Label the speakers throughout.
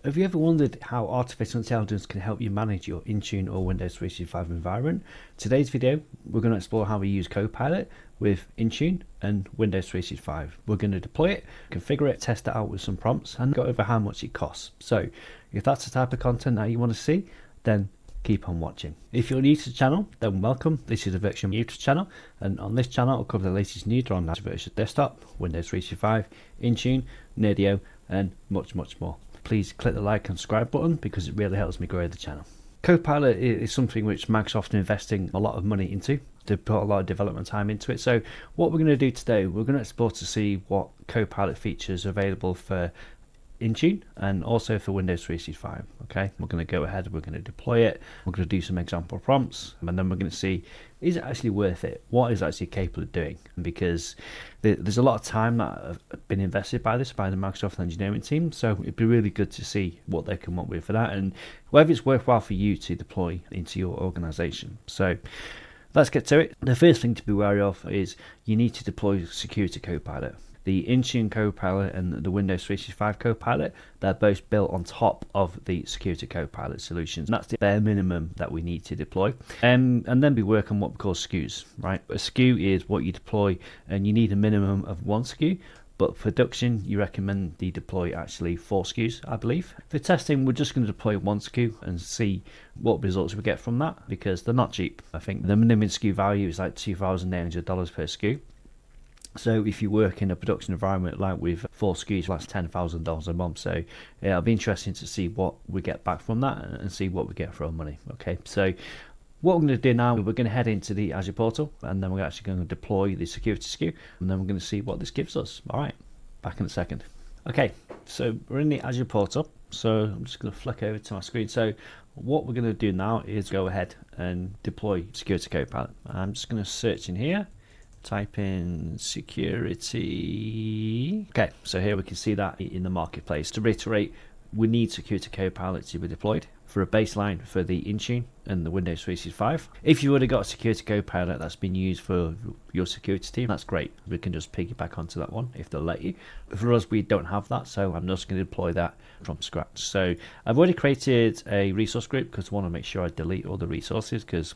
Speaker 1: Have you ever wondered how artificial intelligence can help you manage your Intune or Windows 365 environment? Today's video, we're going to explore how we use Copilot with Intune and Windows 365. We're going to deploy it, configure it, test it out with some prompts, and go over how much it costs. So if that's the type of content that you want to see, then keep on watching. If you're new to the channel, then welcome. This is a virtual YouTube channel, and on this channel I'll cover the latest news on Azure Desktop, Windows 365, Intune, Nerdio, and much more. Please click the like and subscribe button because it really helps me grow the channel. Copilot is something which Microsoft are investing a lot of money into. They put a lot of development time into it. So what we're going to do today, we're going to explore to see what Copilot features are available for Intune and also for Windows 365. Okay, we're going to go ahead, we're going to deploy it, we're going to do some example prompts, and then we're going to see, is it actually worth it? What is it actually capable of doing? Because there's a lot of time that have been invested by the Microsoft engineering team, so it'd be really good to see what they come up with for that and whether it's worthwhile for you to deploy into your organization. So let's get to it. The first thing to be wary of is you need to deploy Security Copilot. The Intune Copilot and the Windows 365 Copilot, they're both built on top of the Security Copilot solutions. And that's the bare minimum that we need to deploy. And then we work on what we call SCUs, right? A SCU is what you deploy, and you need a minimum of one SCU. But for production, you recommend you deploy actually 4 SCUs, I believe. For testing, we're just going to deploy 1 SCU and see what results we get from that, because they're not cheap. I think the minimum SCU value is like $2,800 per SCU. So if you work in a production environment like with 4 SCUs, that's $10,000 a month. So yeah, it'll be interesting to see what we get back from that and see what we get for our money. Okay, so what we're going to do now, we're going to head into the Azure portal, and then we're actually going to deploy the security SCU, and then we're going to see what this gives us. All right, back in a second. Okay, so we're in the Azure portal. So I'm just going to flick over to my screen. So what we're going to do now is go ahead and deploy Security Copilot. I'm just going to search in here. Type in security. Okay, so here we can see that in the marketplace. To reiterate, we need Security Copilot to be deployed for a baseline for the Intune and the Windows 365. If you already got a Security Copilot that's been used for your security team, that's great. We can just piggyback onto that one if they'll let you. For us, we don't have that, so I'm just going to deploy that from scratch. So I've already created a resource group because I want to make sure I delete all the resources, because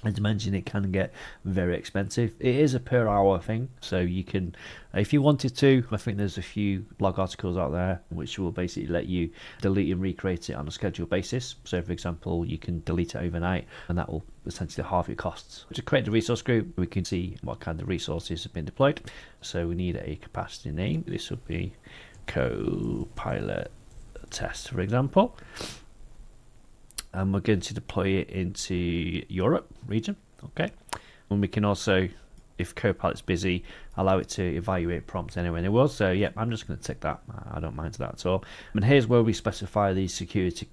Speaker 1: as I mentioned, it can get very expensive. It is a per hour thing, so you can, if you wanted to, I think there's a few blog articles out there which will basically let you delete and recreate it on a scheduled basis. So for example, you can delete it overnight and that will essentially halve your costs. To create the resource group, we can see what kind of resources have been deployed. So we need a capacity name. This will be Copilot test, for example. And we're going to deploy it into Europe region. Okay, and we can also, if Copilot's busy, allow it to evaluate prompts anywhere in the world. So yeah, I'm just going to tick that. I don't mind that at all. And here's where we specify these security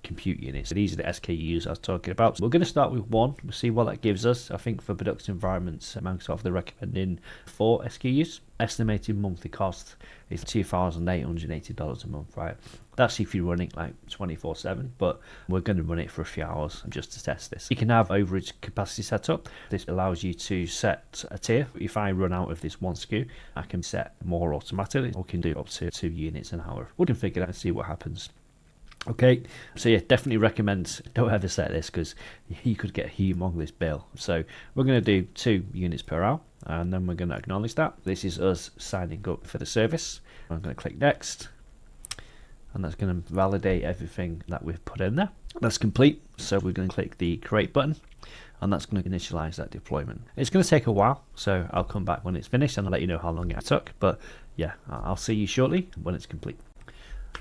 Speaker 1: compute units. So these are the SKUs I was talking about. So we're going to start with 1. We'll see what that gives us. I think for production environments, Microsoft, they're recommending 4 SKUs. Estimated monthly cost is $2,880 a month, right? That's if you're running like 24/7, but we're going to run it for a few hours just to test this. You can have overage capacity set up. This allows you to set a tier. If I run out of this 1 SKU, I can set more automatically, or can do up to 2 units an hour. We'll configure that and see what happens. Okay, so yeah, definitely recommend don't ever set this because you could get a humongous bill. So we're going to do 2 units per hour, and then we're going to acknowledge that. This is us signing up for the service. I'm going to click next, and that's going to validate everything that we've put in there. That's complete, so we're going to click the create button, and that's going to initialize that deployment. It's going to take a while, so I'll come back when it's finished and I'll let you know how long it took. But yeah, I'll see you shortly when it's complete.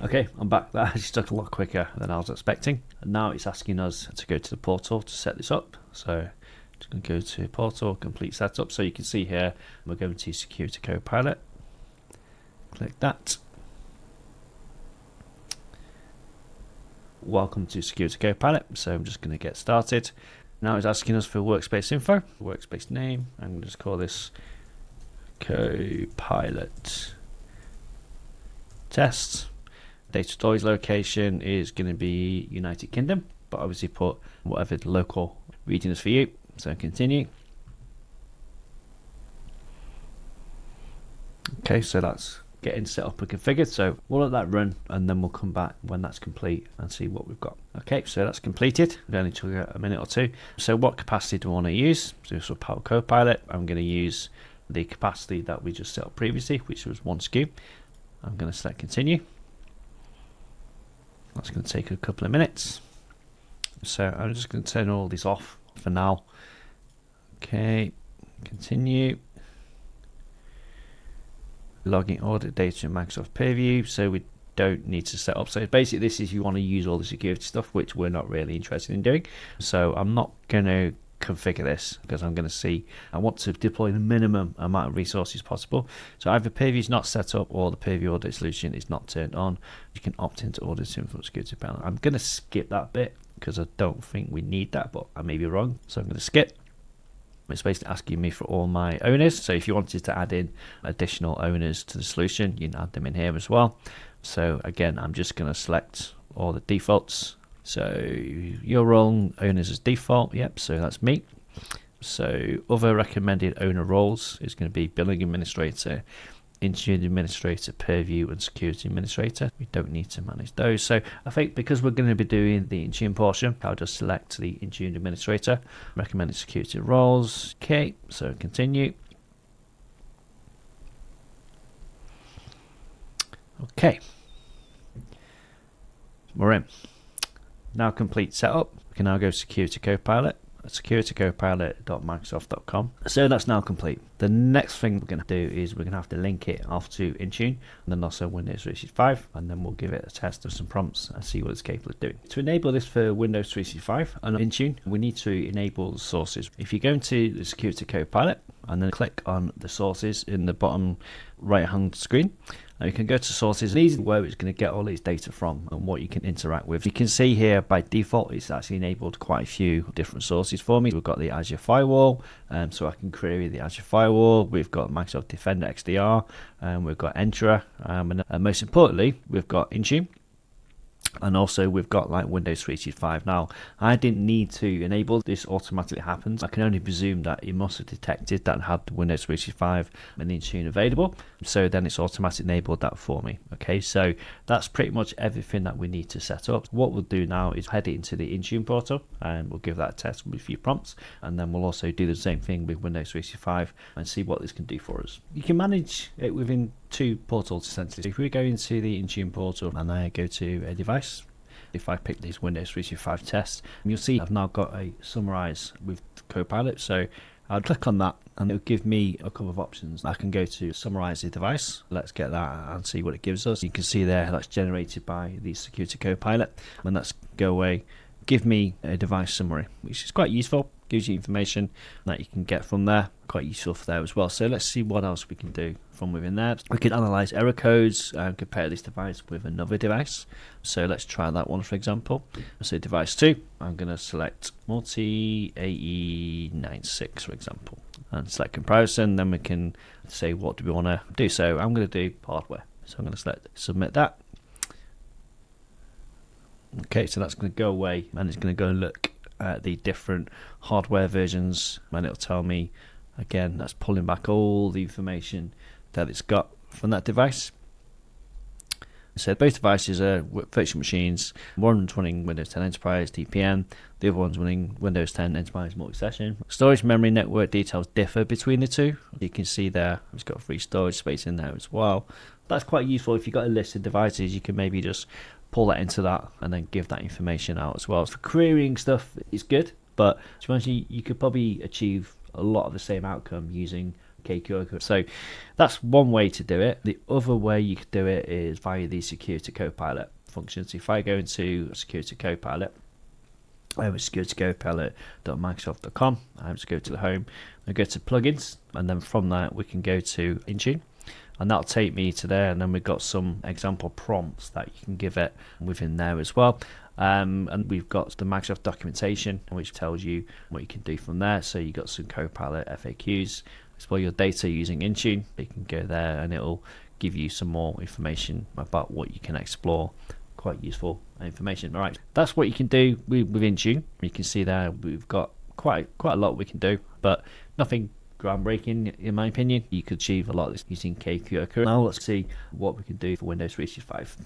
Speaker 1: Okay, I'm back. That actually took a lot quicker than I was expecting. And now it's asking us to go to the portal to set this up. So just going to go to portal, complete setup. So you can see here, we're going to Security Copilot. Click that. Welcome to Security Copilot. So I'm just going to get started. Now it's asking us for workspace info, workspace name. I'm going to just call this Copilot test. Data storage location is going to be United Kingdom, but obviously put whatever the local region is for you. So continue. Okay, so that's getting set up and configured. So we'll let that run and then we'll come back when that's complete and see what we've got. Okay, so that's completed. It only took a minute or two. So what capacity do I want to use? So for Power Copilot, I'm going to use the capacity that we just set up previously, which was 1 SCU. I'm going to select continue. That's going to take a couple of minutes. So I'm just going to turn all these off for now. Okay, continue. Logging audit data in Microsoft Purview, so we don't need to set up. So basically this is, you want to use all the security stuff, which we're not really interested in doing. So I'm not going to configure this because I'm going to see, I want to deploy the minimum amount of resources possible. So either Purview is not set up or the Purview audit solution is not turned on. You can opt into auditing from security panel. I'm going to skip that bit because I don't think we need that, but I may be wrong. So I'm going to skip. It's basically asking me for all my owners. So if you wanted to add in additional owners to the solution, you can add them in here as well. So again, I'm just going to select all the defaults. So your role owners as default. Yep, so that's me. So other recommended owner roles is going to be billing administrator, Intune administrator, Purview, and security administrator. We don't need to manage those. So I think because we're going to be doing the Intune portion, I'll just select the Intune administrator, recommended security roles. Okay, so continue. Okay, we're in. Now complete setup. We can now go Security Copilot. securitycopilot.microsoft.com. So that's now complete. The next thing we're going to do is we're going to have to link it off to Intune and then also Windows 365, and then we'll give it a test of some prompts and see what it's capable of doing. To enable this for Windows 365 and Intune, we need to enable the sources. If you go into the Security Copilot and then click on the sources in the bottom right hand screen, you can go to sources. These are where it's going to get all its data from and what you can interact with. You can see here by default it's actually enabled quite a few different sources for me. We've got the Azure Firewall, so I can query the Azure Firewall. We've got Microsoft Defender XDR, we've got Entra, and most importantly we've got Intune. And also we've got like Windows 365. Now I didn't need to enable this, automatically happens. I can only presume that it must have detected that had Windows 365 and Intune available, so then it's automatically enabled that for me. Okay, so that's pretty much everything that we need to set up. What we'll do now is head into the Intune portal and we'll give that a test with a few prompts, and then we'll also do the same thing with Windows 365 and see what this can do for us. You can manage it within 2 portals essentially. So if we go into the Intune portal and I go to a device, if I pick these Windows 365 tests, you'll see I've now got a summarize with Copilot. So I'll click on that and it'll give me a couple of options. I can go to summarize the device. Let's get that and see what it gives us. You can see there that's generated by the Security Copilot. And let's go away. Give me a device summary, which is quite useful. Gives you information that you can get from there. Quite useful for there as well. So let's see what else we can do from within there. We can analyze error codes and compare this device with another device. So let's try that one for example. So device 2, I'm going to select multi-AE96 for example, and select comparison. Then we can say what do we want to do. So I'm going to do hardware. So I'm going to select submit that. Okay, so that's going to go away and it's going to go and look at the different hardware versions, and it'll tell me again that's pulling back all the information that it's got from that device. So both devices are virtual machines. One's running Windows 10 Enterprise DPM, the other one's running Windows 10 Enterprise multi-session. Storage, memory, network details differ between the two. You can see there it's got free storage space in there as well. That's quite useful. If you've got a list of devices, you can maybe just pull that into that and then give that information out as well. For querying stuff, it's good, but to be honest, you could probably achieve a lot of the same outcome using KQO. So that's one way to do it. The other way you could do it is via the Security Copilot function. So if I go into Security Copilot, over securitycopilot.microsoft.com, I just go to the home and go to plugins, and then from that we can go to Intune. And that'll take me to there, and then we've got some example prompts that you can give it within there as well. And we've got the Microsoft documentation, which tells you what you can do from there. So you've got some Copilot FAQs, explore your data using Intune. You can go there and it'll give you some more information about what you can explore. Quite useful information. All right, that's what you can do with Intune. You can see there we've got quite a lot we can do, but nothing groundbreaking in my opinion. You could achieve a lot of this using KQO. Now let's see what we can do for Windows 365.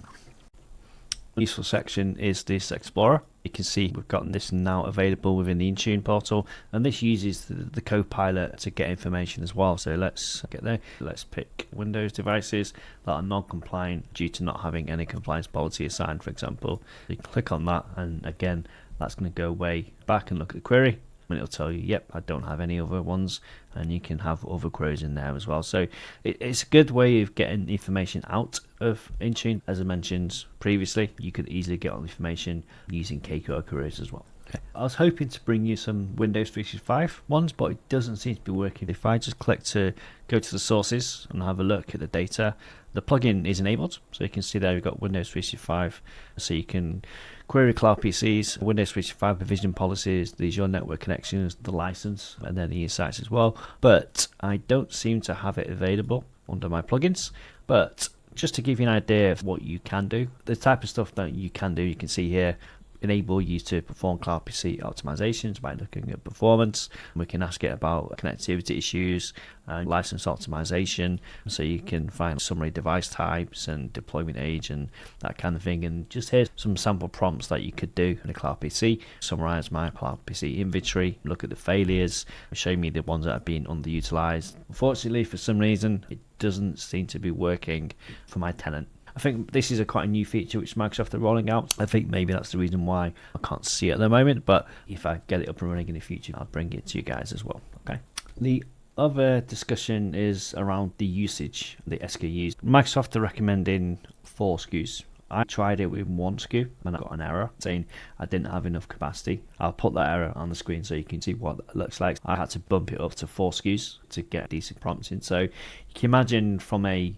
Speaker 1: Useful section is this Explorer. You can see we've got this now available within the Intune portal, and this uses the Copilot to get information as well. So let's get there. Let's pick Windows devices that are non-compliant due to not having any compliance policy assigned, for example. You click on that, and again, that's going to go way back and look at the query. And it'll tell you, yep, I don't have any other ones, and you can have other queries in there as well. So it's a good way of getting information out of Intune. As I mentioned previously, you could easily get all the information using KQL queries as well. Okay. I was hoping to bring you some Windows 365 ones, but it doesn't seem to be working. If I just click to go to the sources and have a look at the data, the plugin is enabled. So you can see there we've got Windows 365. So you can query cloud PCs, Windows 365 provision policies, the Azure network connections, the license, and then the insights as well. But I don't seem to have it available under my plugins. But just to give you an idea of what you can do, the type of stuff that you can do, you can see here, enable you to perform cloud PC optimizations by looking at performance. We can ask it about connectivity issues and license optimization, so you can find summary device types and deployment age and that kind of thing. And just here's some sample prompts that you could do in a cloud PC. Summarize my cloud PC inventory, look at the failures, show me the ones that have been underutilized. Unfortunately, for some reason, it doesn't seem to be working for my tenant. I think this is quite a new feature which Microsoft are rolling out. I think maybe that's the reason why I can't see it at the moment, but if I get it up and running in the future, I'll bring it to you guys as well. Okay. The other discussion is around the usage, the SCUs. Microsoft are recommending 4 SCUs. I tried it with 1 SCU and I got an error saying I didn't have enough capacity. I'll put that error on the screen so you can see what it looks like. I had to bump it up to 4 SCUs to get decent prompting. So you can imagine from a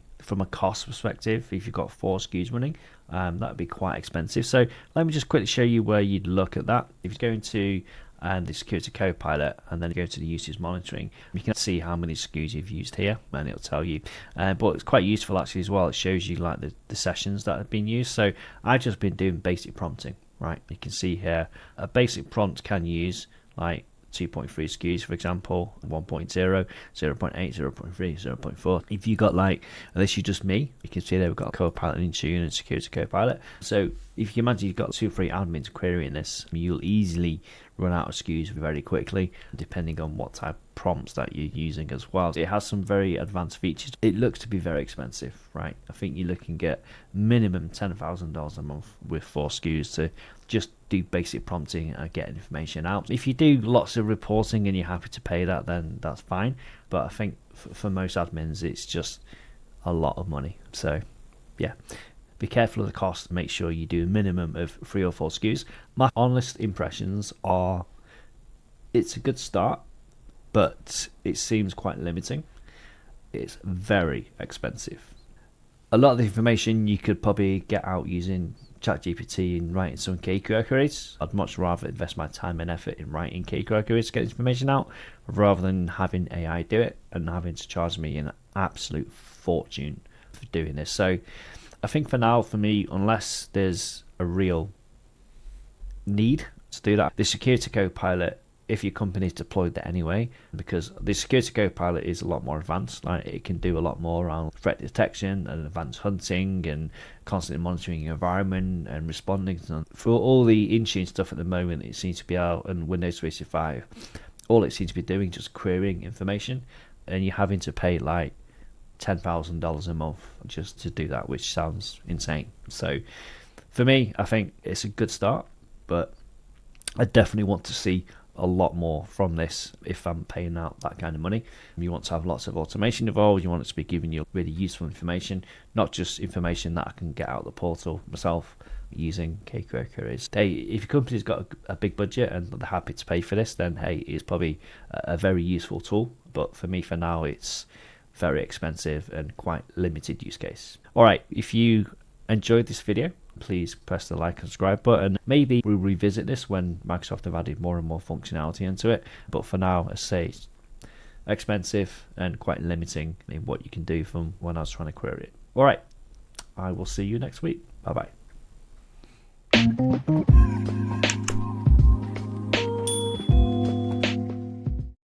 Speaker 1: cost perspective, if you've got 4 SCUs running, that would be quite expensive. So let me just quickly show you where you'd look at that. If you go into the Security Copilot and then go to the usage monitoring, you can see how many SCUs you've used here, and it'll tell you. But it's quite useful actually as well. It shows you like the sessions that have been used. So I've just been doing basic prompting, right? You can see here a basic prompt can use like 2.3 SCUs, for example, 1.0, 0.8, 0.3, 0.4. If you got like, this is just me, you can see there we've got Copilot, Intune, and Security Copilot. So if you imagine you've got 2 or 3 admins querying this, you'll easily run out of SCUs very quickly, depending on what type of prompts that you're using as well. It has some very advanced features. It looks to be very expensive, right? I think you're looking at minimum $10,000 a month with 4 SCUs to just do basic prompting and get information out. If you do lots of reporting and you're happy to pay that, then that's fine. But I think for most admins, it's just a lot of money. So yeah, be careful of the cost. Make sure you do a minimum of 3 or 4 SCUs. My honest impressions are it's a good start, but it seems quite limiting. It's very expensive. A lot of the information you could probably get out using ChatGPT and writing some KQL queries. I'd much rather invest my time and effort in writing KQL queries to get information out, rather than having AI do it and having to charge me an absolute fortune for doing this. So I think for now, for me, unless there's a real need to do that, the Security Copilot, if your company's deployed that anyway, because the Security Copilot is a lot more advanced. Like, it can do a lot more around threat detection and advanced hunting and constantly monitoring your environment and responding to them. For all the Intune stuff at the moment, it seems to be out on Windows 365. All it seems to be doing is just querying information, and you're having to pay like $10,000 a month just to do that, which sounds insane. So for me, I think it's a good start, but I definitely want to see a lot more from this if I'm paying out that kind of money. You want to have lots of automation involved. You want it to be giving you really useful information, not just information that I can get out of the portal myself using KQL queries. Hey, if your company's got a big budget and they're happy to pay for this, then hey, it's probably a very useful tool. But for me, for now, it's very expensive and quite limited use case. All right, if you enjoyed this video, please press the like and subscribe button. Maybe we'll revisit this when Microsoft have added more and more functionality into it. But for now, I say it's expensive and quite limiting in what you can do from when I was trying to query it. All right, I will see you next week. Bye-bye.